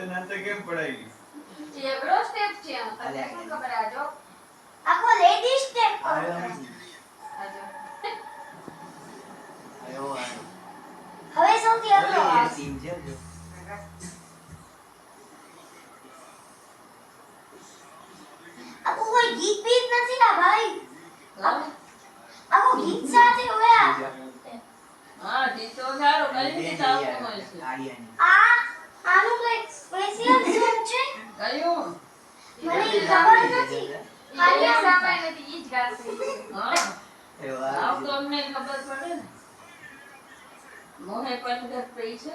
નાતે કેમ પડાઈ એવડો સ્ટેપ છે તમને શું ખબર આજો આખો લેડી સ્ટેપ આજો હવે સૌથી અઘરો ટીમ છે જો આખો કોઈ ગીત બીત નથી ના ભાઈ આખો ગીત સાથે હોયા હા ટીચો સારો કઈ રીતે આવતું હોય છે આડિયાની આનું કોઈ સ્પેશિયલ સોંગ છે કયું મને ખબર નથી આલિયા સામાય નથી ઈ જ ગાશે હા એવા આવ તો અમને ખબર પડે ને મોહે પંદર પઈ છે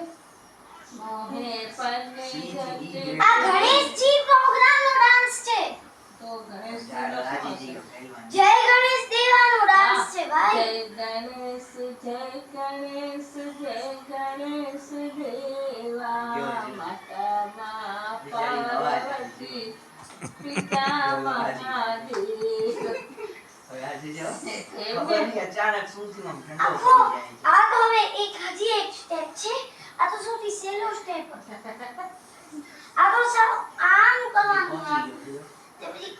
મોહે પંદર આ ગણેશજી પ્રોગ્રામનો ડાન્સ છે તો ગણેશ રાજીજી પહેલવાન જય ગણેશ દેવાનો ડાન્સ છે ભાઈ જય ગણેશ દેવા માતા મા પાર્વતી પિતા મહાદેવ હવે આજે જો ખબર નહીં અચાનક શું થયું આમ ઠંડો આખો પડી જાય આ તો હવે એક હજી એક સ્ટેપ છે આ તો સૌથી સહેલો સ્ટેપ આ તો સાવ આમ કરવાનું આ તે પછી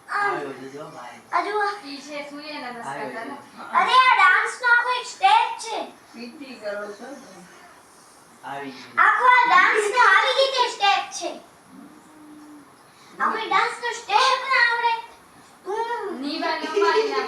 આમ આવ્યો જો ભાઈ આ જુઓ ઈ છે સૂર્ય નમસ્કાર કરો અરે આ ડાન્સ નો આખો એક સ્ટેપ છે પીટી કરો છો આવી ગયું આખો આ ડાન્સ નો આવી રીતે સ્ટેપ છે આપણે ડાન્સ નો સ્ટેપ ના આવડે નીવા નંબારી ના